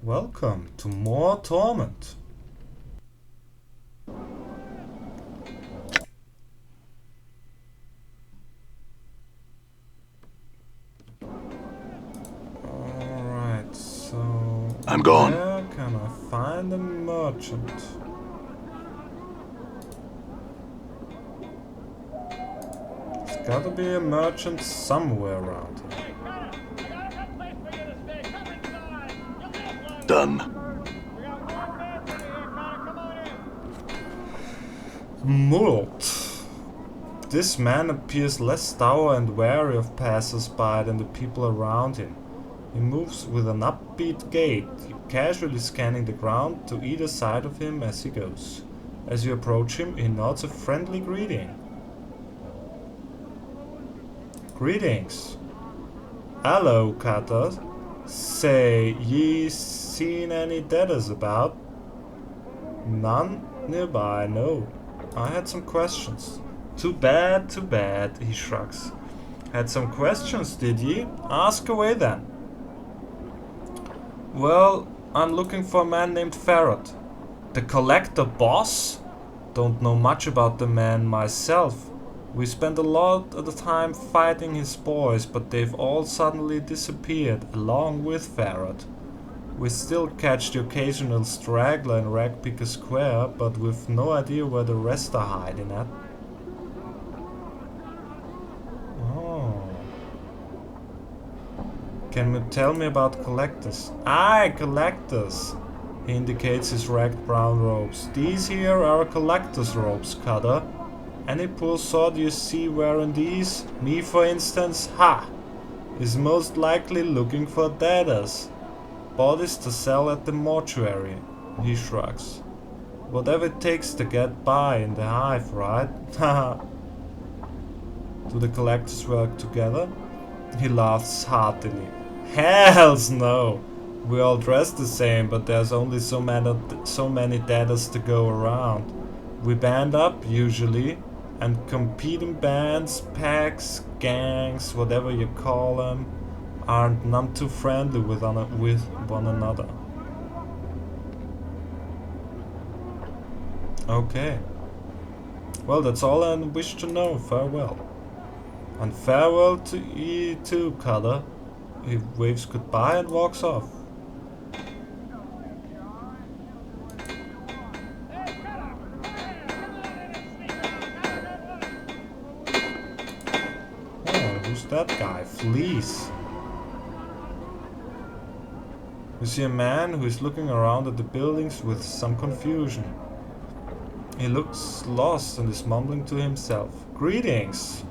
Welcome to more Torment. Alright, so I'm gone. where can I find a merchant? There's gotta be a merchant somewhere around here. Done. Mult. This man appears less dour and wary of passers-by than the people around him. He moves with an upbeat gait, casually scanning the ground to either side of him as he goes. As you approach him, he nods a friendly greeting. Greetings. Hello, Cutter. Say, ye seen any debtors about? None nearby, no. I had some questions. Too bad, he shrugs. Had some questions, did ye? Ask away then. Well, I'm looking for a man named Ferret. The collector boss? Don't know much about the man myself. We spent a lot of the time fighting his boys, but they've all suddenly disappeared, along with Ferret. We still catch the occasional straggler in Ragpicker Square, but we've no idea where the rest are hiding at. Oh. Can you tell me about collectors? Aye, collectors! He indicates his ragged brown robes. These here are collector's robes, Cutter. Any poor sod you see wearing these, me for instance, ha! Is most likely looking for debtors. Bodies to sell at the mortuary, he shrugs. Whatever it takes to get by in the hive, right? Haha. Do the collectors work together? He laughs heartily. Hells no! We all dress the same, but there's only so many debtors to go around. We band up, usually, and compete in bands, packs, gangs, whatever you call them, aren't none too friendly with one another. Okay. Well, that's all I wish to know. Farewell. And farewell to ye too, Cutter. He waves goodbye and walks off. Oh, who's that guy? Fleece. You see a man who is looking around at the buildings with some confusion. He looks lost and is mumbling to himself. Greetings!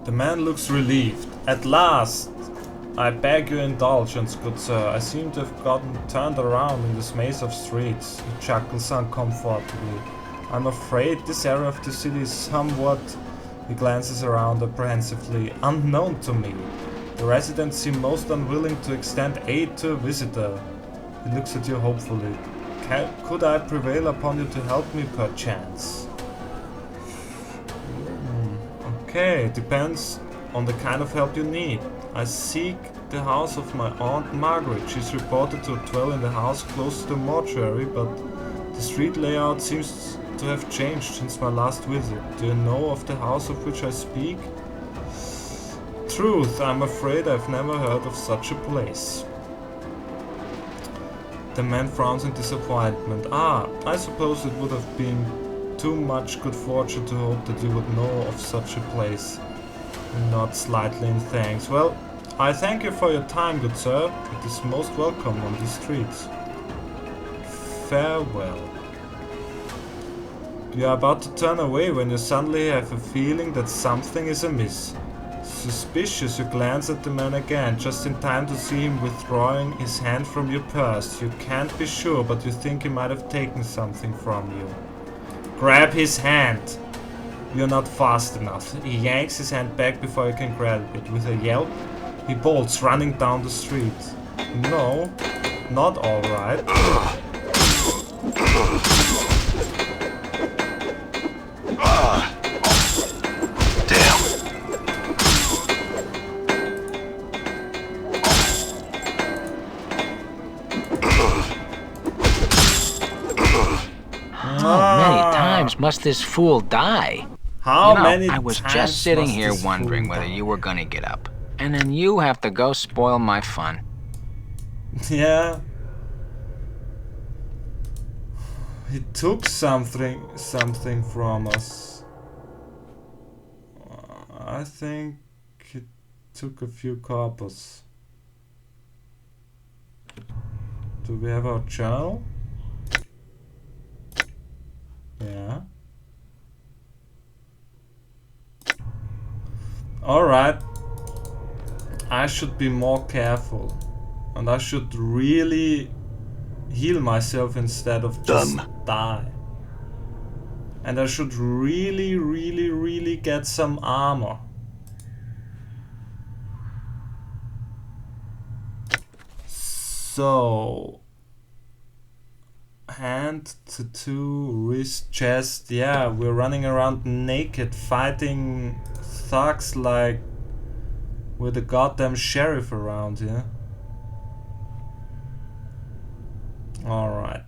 The man looks relieved. At last! I beg your indulgence, good sir. I seem to have gotten turned around in this maze of streets. He chuckles uncomfortably. I'm afraid this area of the city is somewhat... He glances around apprehensively. Unknown to me. The residents seem most unwilling to extend aid to a visitor. He looks at you hopefully. Could I prevail upon you to help me perchance? Okay, depends on the kind of help you need. I seek the house of my aunt Margaret. She's reported to dwell in the house close to the mortuary, but the street layout seems to have changed since my last visit. Do you know of the house of which I speak? Truth, I'm afraid I've never heard of such a place. The man frowns in disappointment. Ah, I suppose it would have been too much good fortune to hope that you would know of such a place. Not slightly in thanks. Well, I thank you for your time, good sir. It is most welcome on these streets. Farewell. You are about to turn away when you suddenly have a feeling that something is amiss. Suspicious, you glance at the man again, just in time to see him withdrawing his hand from your purse. You can't be sure, but you think he might have taken something from you. Grab his hand! You're not fast enough. He yanks his hand back before you can grab it. With a yelp, he bolts, running down the street. No, not alright. times must this fool die? How many I was times just sitting must here this wondering fool whether die? you were gonna get up. And then you have to go spoil my fun. Yeah. He took something from us. I think he took a few coppers. Do we have our journal? Yeah. Alright. I should be more careful. And I should really heal myself instead of just die. And I should really get some armor. So... hand, tattoo, wrist, chest. Yeah, we're running around naked, fighting thugs like we're the goddamn sheriff around here. Alright.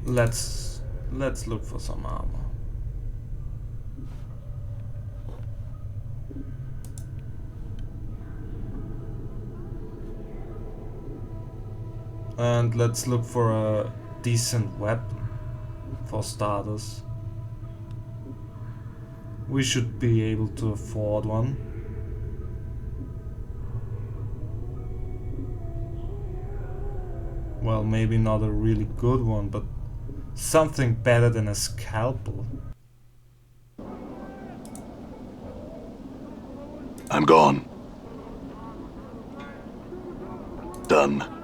Let's look for some armor. And let's look for a decent weapon, for starters. We should be able to afford one. Well, maybe not a really good one, but something better than a scalpel. I'm gone. Done.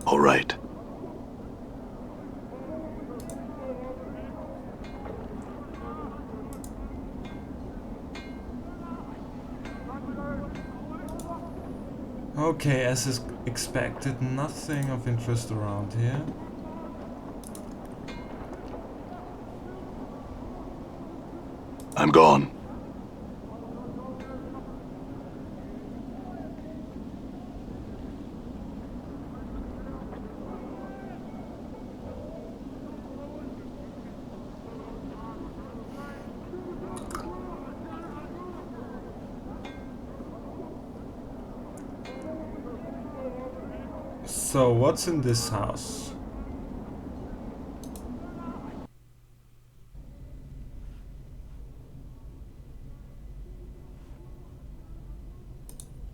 All right. Okay, as is expected, nothing of interest around here. I'm gone. So, what's in this house?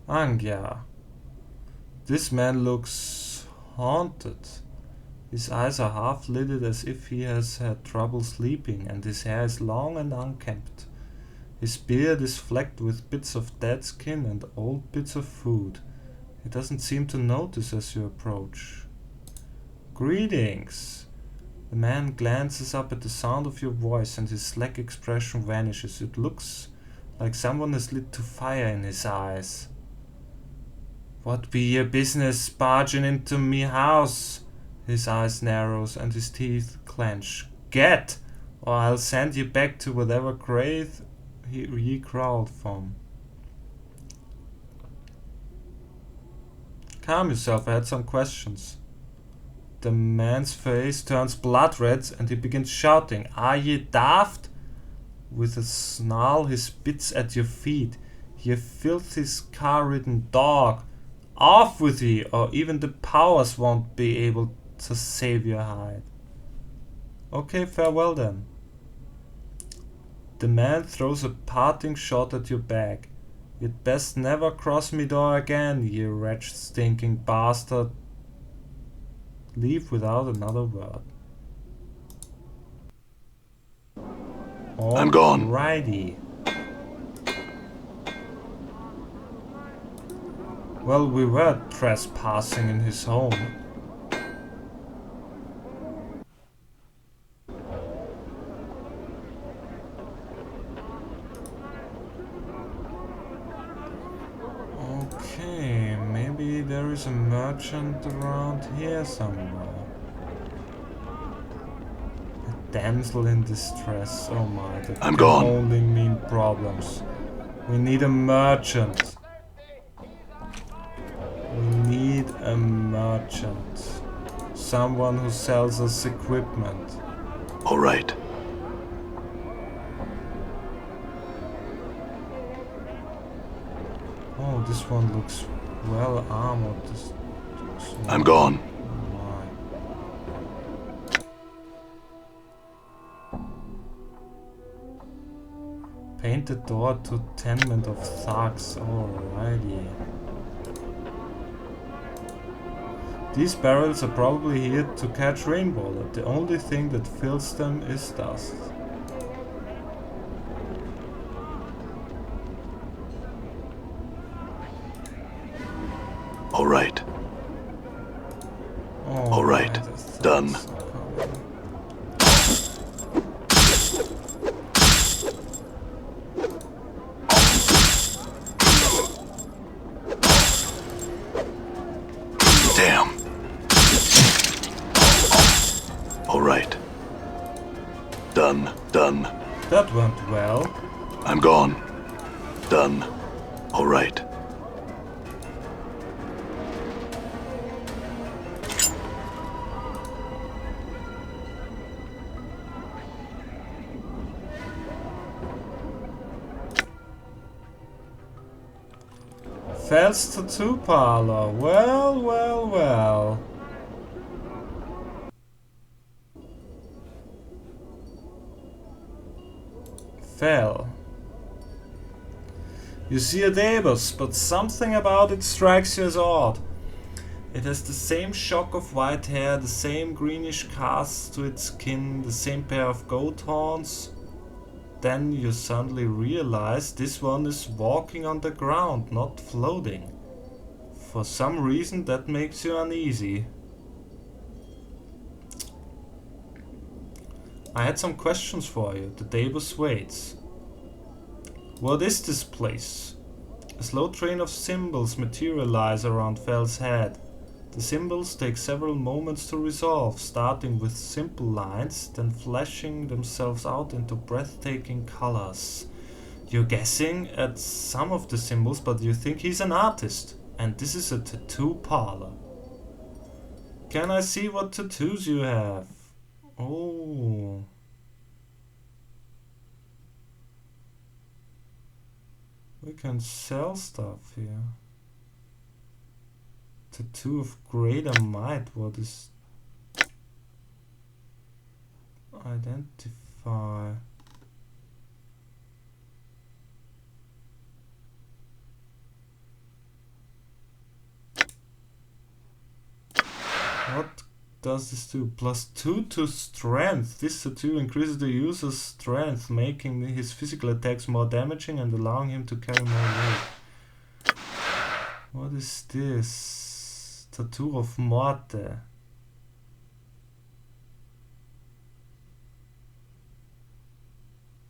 Angya. This man looks haunted. His eyes are half lidded as if he has had trouble sleeping, and his hair is long and unkempt. His beard is flecked with bits of dead skin and old bits of food. He doesn't seem to notice as you approach. Greetings! The man glances up at the sound of your voice and his slack expression vanishes. It looks like someone has lit to fire in his eyes. What be your business barging into me house? His eyes narrows and his teeth clench. Get! Or I'll send you back to whatever grave he crawled from. Calm yourself, I had some questions. The man's face turns blood red and he begins shouting, "Are ye daft?" With a snarl he spits at your feet. "Ye filthy scar-ridden dog! Off with ye, or even the powers won't be able to save your hide." Okay, farewell then. The man throws a parting shot at your back. "You'd best never cross me door again, ye wretched stinking bastard." Leave without another word. I'm gone. Alrighty. Well, we were trespassing in his home. Okay, maybe there is a merchant around here somewhere. A damsel in distress. Oh my, that I'm can gone. only mean problems. We need a merchant. We need a merchant. someone who sells us equipment. All right. Oh, this one looks well armored. I'm gone. Painted door to tenement of thugs. Alrighty. These barrels are probably here to catch rainwater. The only thing that fills them is dust. All right. All right. Done. Damn. All right. Done. Done. That went well. I'm gone. Done. All right. Fel's tattoo parlor. Well, well, well. Fel. You see a Dabus, but something about it strikes you as odd. It has the same shock of white hair, the same greenish cast to its skin, the same pair of goat horns. Then you suddenly realize this one is walking on the ground, not floating. For some reason that makes you uneasy. I had some questions for you. The Dabus waits. What is this place? A slow train of symbols materialize around Fel's head. The symbols take several moments to resolve, starting with simple lines, then fleshing themselves out into breathtaking colors. You're guessing at some of the symbols, but you think he's an artist, and this is a tattoo parlor. Can I see what tattoos you have? Oh. We can sell stuff here. Tattoo of greater might. What is identify? What does this do? +2 to strength. This tattoo increases the user's strength, making his physical attacks more damaging and allowing him to carry more weight. What is this? Tattoo of Morte.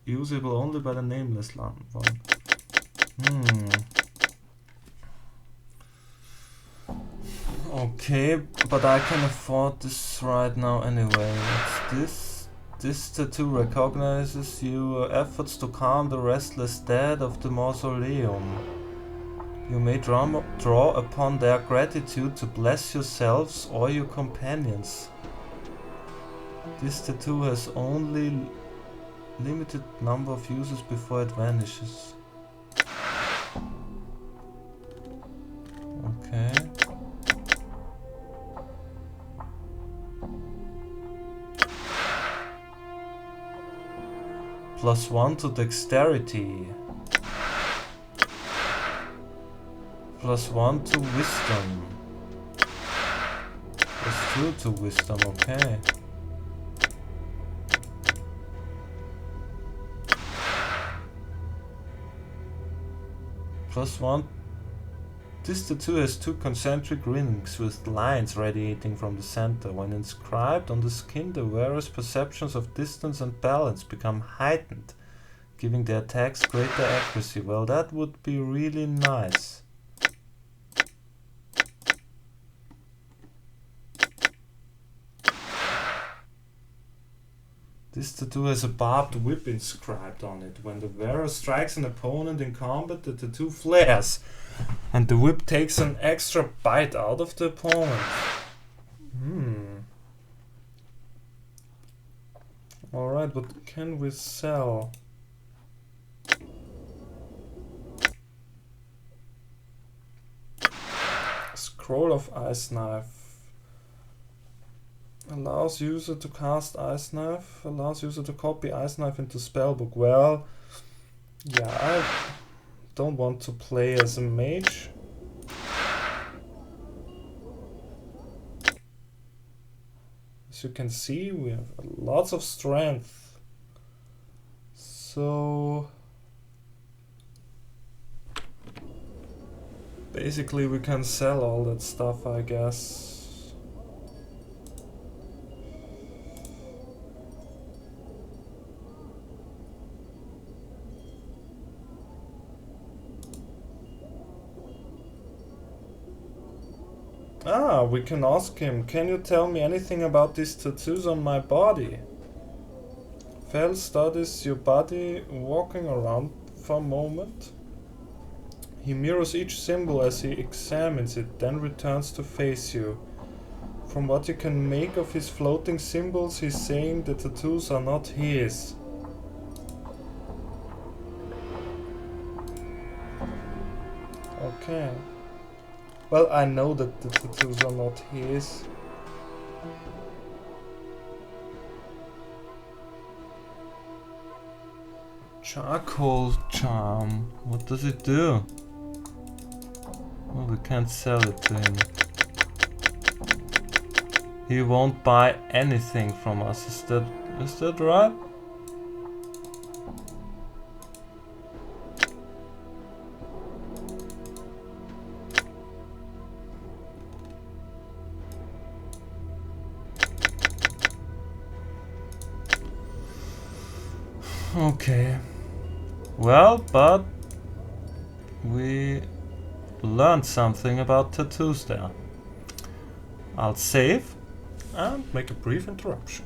Usable only by the nameless one. Okay, but I can afford this right now anyway. What's this? This tattoo recognizes your efforts to calm the restless dead of the mausoleum. You may draw upon their gratitude to bless yourselves or your companions. This tattoo has only limited number of uses before it vanishes. Okay. +1 to dexterity. +1 to wisdom. +2 to wisdom, okay. +1. This tattoo has 2 concentric rings with lines radiating from the center. When inscribed on the skin, the wearer's perceptions of distance and balance become heightened, giving their attacks greater accuracy. Well, that would be really nice. This tattoo has a barbed whip inscribed on it. When the wearer strikes an opponent in combat, the tattoo flares, and the whip takes an extra bite out of the opponent. Alright, what can we sell? Scroll of Ice Knife. Allows user to cast Ice Knife. Allows user to copy Ice Knife into spellbook. Well, yeah, I don't want to play as a mage. As you can see, we have lots of strength. So basically we can sell all that stuff, I guess. Ah, we can ask him, can you tell me anything about these tattoos on my body? Fel studies your body, walking around for a moment. He mirrors each symbol as he examines it, then returns to face you. From what you can make of his floating symbols, he's saying the tattoos are not his. Okay. Well, I know that the tattoos are not his. Charcoal charm. What does it do? Well, we can't sell it to him. He won't buy anything from us. Is that right? Okay. Well, but we learned something about tattoos there. I'll save and make a brief interruption.